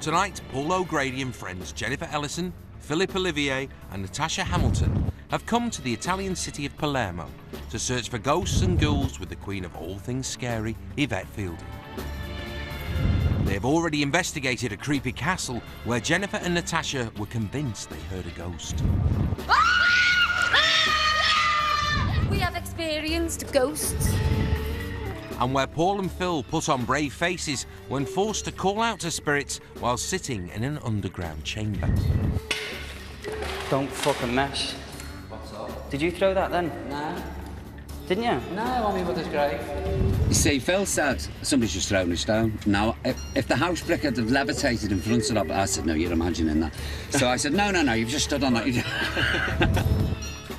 Tonight, Paul O'Grady and friends Jennifer Ellison, Philip Olivier and Natasha Hamilton have come to the Italian city of Palermo to search for ghosts and ghouls with the queen of all things scary, Yvette Fielding. They have already investigated a creepy castle where Jennifer and Natasha were convinced they heard a ghost. We have experienced ghosts. And where Paul and Phil put on brave faces when forced to call out to spirits while sitting in an underground chamber. Don't fucking mess. What's up? Did you throw that then? No. Didn't you? No, on my mother's grave. You see, Phil said somebody's just thrown a stone. Now, if the house brick had levitated in front of it, I said, no, you're imagining that. So I said, no, you've just stood on that.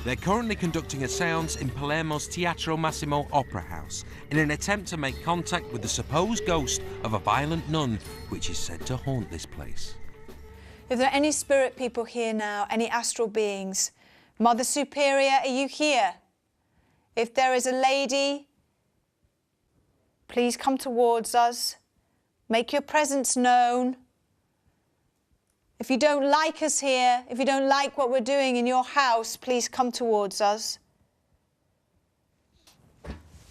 They're currently conducting a séance in Palermo's Teatro Massimo Opera House in an attempt to make contact with the supposed ghost of a violent nun, which is said to haunt this place. If there are any spirit people here now, any astral beings, Mother Superior, are you here? If there is a lady, please come towards us. Make your presence known. If you don't like us here, if you don't like what we're doing in your house, please come towards us.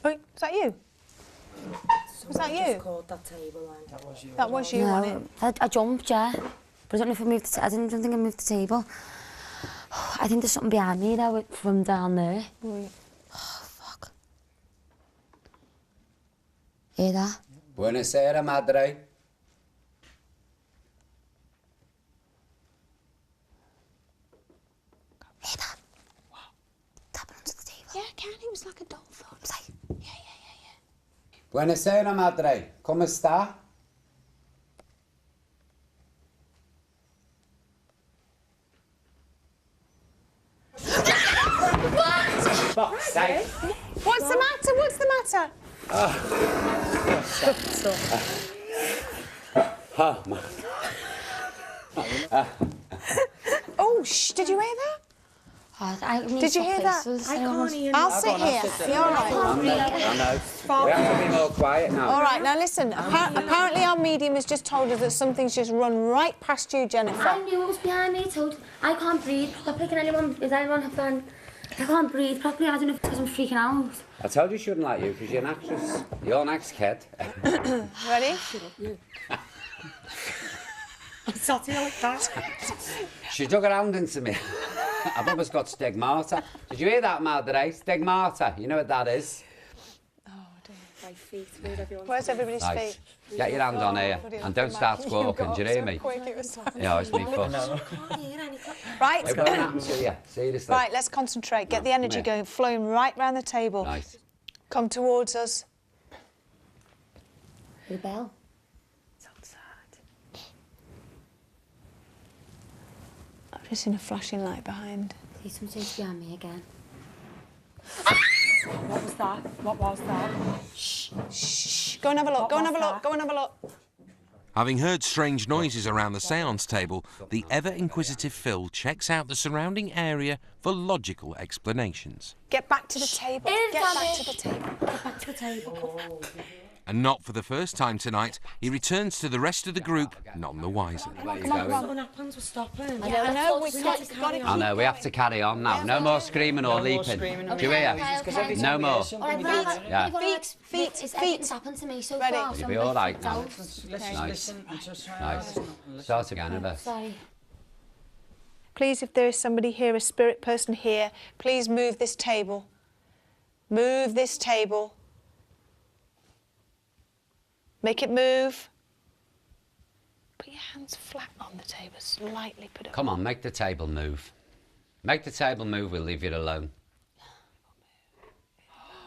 Oh, is that you? Was that you? Just called that table then. That was you. That was you, No, I jumped, yeah. But I don't know if I moved the I don't think I moved the table. I think there's something behind me though from down there. Right. Oh, fuck. Hear that? Buonasera, madre. Hear that? What? Tapping onto the table. Yeah, I can. It was like a doll phone. It's like, yeah. Buonasera, madre. Come sta? What's the matter? What's the matter? Oh, shh, did you hear that? Did you hear that? I can't hear. I'll sit here. You're all right. I know. We have to be more quiet now. All right, now listen. Apparently our medium has just told us that something's just run right past you, Jennifer. I knew it was behind me. I can't breathe properly. Is anyone have fun? I can't breathe properly. I don't know if it's because I'm freaking out. I told you she wouldn't like you because you're an actress. You're next, kid. Ready? I sat here like that. She dug her hand into me. I've almost got stigmata. Did you hear that, madre? Stigmata. You know what that is? Oh, dear. My feet. Where's everybody's Nice. feet? Get your hand on here and don't start squawking. Do you hear me? Yeah, it's me fuss. Right. It won't happen to you. Seriously. Right, let's concentrate. Get the energy going, flowing right round the table. Nice. Come towards us. The bell. It's outside. I've just seen a flashing light behind. Please, something's behind me again. What was that? What was that? Shh, shh. Go and have a look. Go and have a look. Go and have a look. Having heard strange noises around the séance table, the ever-inquisitive Phil checks out the surrounding area for logical explanations. Get back to the table. Get back to the table. Get back to the table. And not for the first time tonight, he returns to the rest of the group none the wiser. Come on. When our plans were stopping. I know, we've got to keep I know, we have to carry on now. No more screaming or leaping. Do you hear? No more. Yeah. Feet. Everything's happened to me so Ready? far. You'll be all right now. Listen and just Nice. Start again, Emma. Sorry. Please, if there is somebody here, a spirit person here, please move this table. Move this table. Make it move. Put your hands flat on the table, slightly put it Come on, make the table move. Make the table move, we'll leave you alone.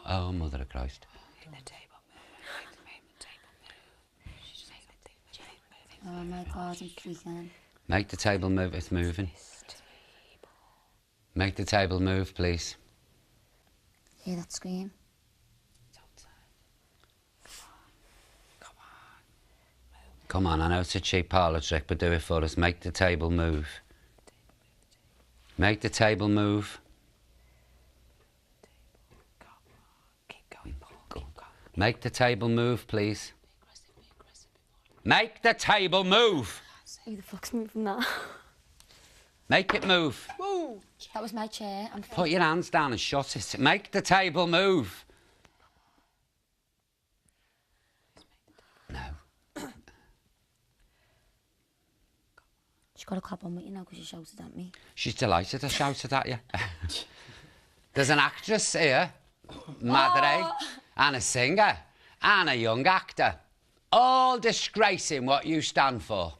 Oh, Mother of Christ. Make the table move. Oh my God, I'm freaking. Make the table move, it's moving. Make the table move, please. Hear that scream? Come on, I know it's a cheap parlour trick, but do it for us. Make the table move. Make the table move. Keep going, Paul. Keep going. Make the table move, please. Make the table move! Who the fuck's moving that? Make it move. Woo. That was my chair. I'm Put your hands down and shut it. Make the table move. No. She's got a clap on with you now because she shouted at me. She's delighted I shouted at you. There's an actress here, Madre, and a singer, and a young actor, all disgracing what you stand for.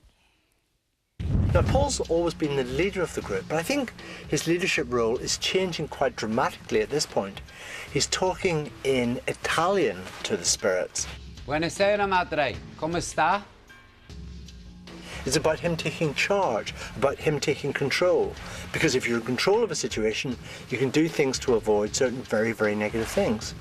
Now, Paul's always been the leader of the group, but I think his leadership role is changing quite dramatically at this point. He's talking in Italian to the spirits. Buonasera, Madre. Come sta? It's about him taking charge, about him taking control. Because if you're in control of a situation, you can do things to avoid certain very, very negative things.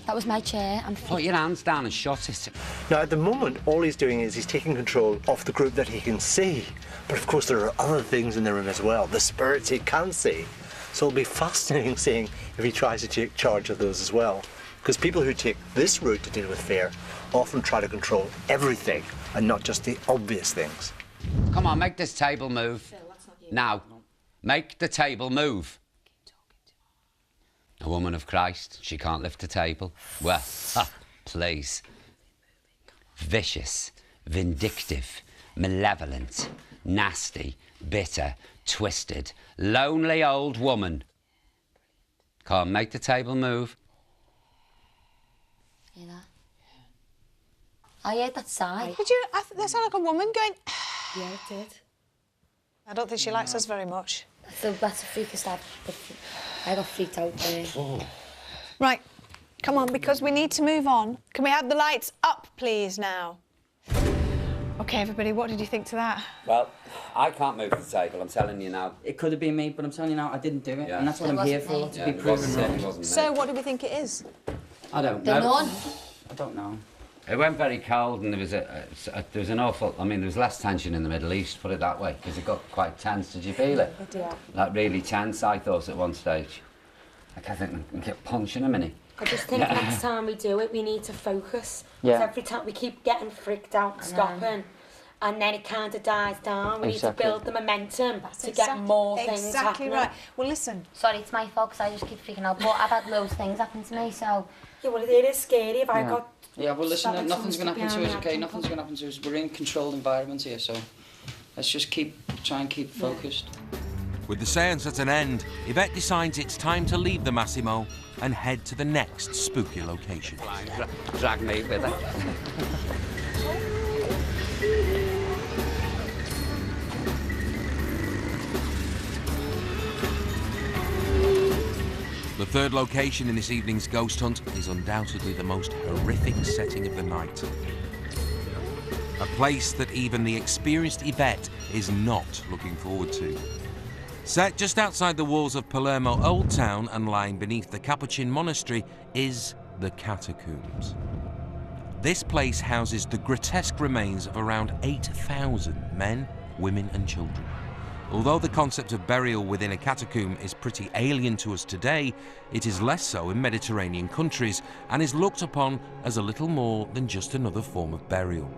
That was my chair. I'm Put your hands down and shut it. Now, at the moment, all he's doing is he's taking control of the group that he can see. But of course, there are other things in the room as well, the spirits he can see. So it'll be fascinating seeing if he tries to take charge of those as well. Because people who take this route to deal with fear often try to control everything and not just the obvious things. Come on, make this table move. Now, make the table move. A woman of Christ, she can't lift a table. Well, please. Vicious, vindictive, malevolent, nasty, bitter, twisted, lonely old woman. Come on, make the table move. Hear that? I heard that sigh. Did you? That sounded like a woman going. Yeah, it did. I don't think she likes us very much. That's a freaky stab. I got freaked out there. Right, come on, because we need to move on. Can we have the lights up, please, now? OK, everybody, what did you think to that? Well, I can't move the table, I'm telling you now. It could have been me, but I'm telling you now, I didn't do it. Yeah. And that's what It I'm here wasn't for, me. to be proven wrong. So, what do we think it is? I don't The know. nun. I don't know. It went very cold and there was an awful... I mean, there was less tension in the Middle East, put it that way, because it got quite tense. Did you feel it? I did. Like, really tense, I thought, at one stage. Like, I think we can get punching a minute. I just think next time we do it, we need to focus. Yeah. 'Cause every time we keep getting freaked out, stopping, and then it kind of dies down. We Exactly. need to build the momentum to get more things Exactly happening. right. Well, listen. Sorry, it's my fault because I just keep freaking out. But I've had loads of things happen to me, so... Yeah, well, it is scary if I got... Yeah, well, listen, Stop it, nothing's going to happen to someone's us, behind OK? me, Nothing's going to happen to us. We're in controlled environment here, so let's just try and keep focused. With the seance at an end, Yvette decides it's time to leave the Massimo and head to the next spooky location. Drag me with her. The third location in this evening's ghost hunt is undoubtedly the most horrific setting of the night. A place that even the experienced Yvette is not looking forward to. Set just outside the walls of Palermo Old Town and lying beneath the Capuchin Monastery is the Catacombs. This place houses the grotesque remains of around 8,000 men, women and children. Although the concept of burial within a catacomb is pretty alien to us today, it is less so in Mediterranean countries and is looked upon as a little more than just another form of burial.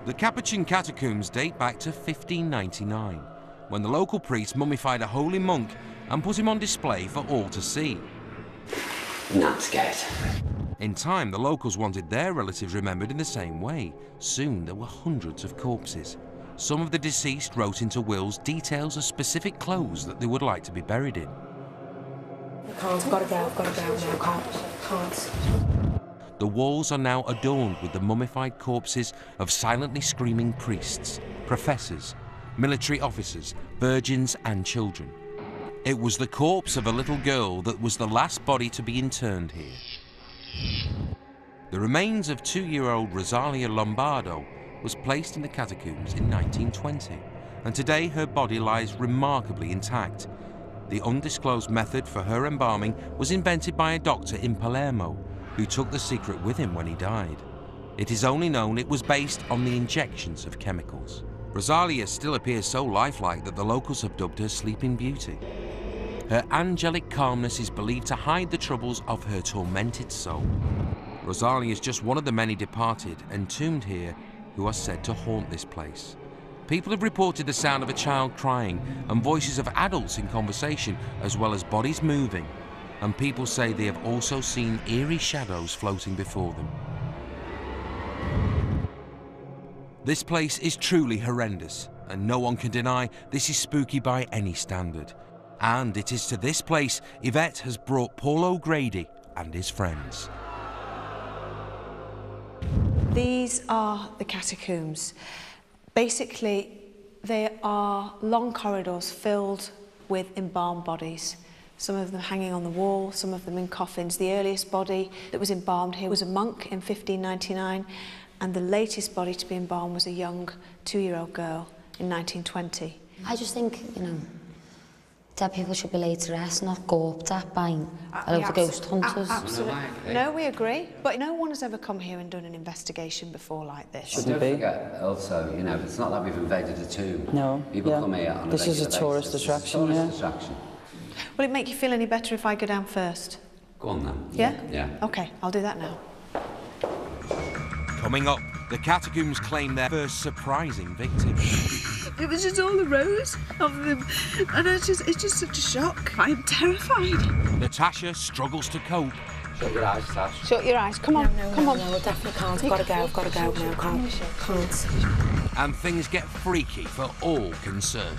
The Capuchin catacombs date back to 1599, when the local priest mummified a holy monk and put him on display for all to see. Not scared. In time, the locals wanted their relatives remembered in the same way. Soon there were hundreds of corpses. Some of the deceased wrote into wills details of specific clothes that they would like to be buried in. I can't, I've got to go now, can't. The walls are now adorned with the mummified corpses of silently screaming priests, professors, military officers, virgins and children. It was the corpse of a little girl that was the last body to be interned here. The remains of 2-year-old Rosalia Lombardo was placed in the catacombs in 1920, and today her body lies remarkably intact. The undisclosed method for her embalming was invented by a doctor in Palermo, who took the secret with him when he died. It is only known it was based on the injections of chemicals. Rosalia still appears so lifelike that the locals have dubbed her Sleeping Beauty. Her angelic calmness is believed to hide the troubles of her tormented soul. Rosalia is just one of the many departed entombed here who are said to haunt this place. People have reported the sound of a child crying and voices of adults in conversation, as well as bodies moving. And people say they have also seen eerie shadows floating before them. This place is truly horrendous, and no one can deny this is spooky by any standard. And it is to this place Yvette has brought Paul O'Grady and his friends. These are the catacombs. Basically, they are long corridors filled with embalmed bodies. Some of them hanging on the wall, some of them in coffins. The earliest body that was embalmed here was a monk in 1599, and the latest body to be embalmed was a young 2-year-old girl in 1920. I just think, you know, dead people should be laid to rest, not gawped at by a load of ghost hunters. Absolutely. No, we agree. But no one has ever come here and done an investigation before like this. Don't forget, also, you know, it's not like we've invaded a tomb. No. People come here on This is a tourist attraction, yeah. Will it make you feel any better if I go down first? Go on then. Yeah? Yeah. OK, I'll do that now. Coming up, the catacombs claim their first surprising victim. It was just all the rows of them, and it's just such a shock. I am terrified. Natasha struggles to cope. Shut your eyes, Tash. Shut your eyes. Come on, come on. No, I definitely can't. I've got to go. I've got to go now. Can't. And things get freaky for all concerned.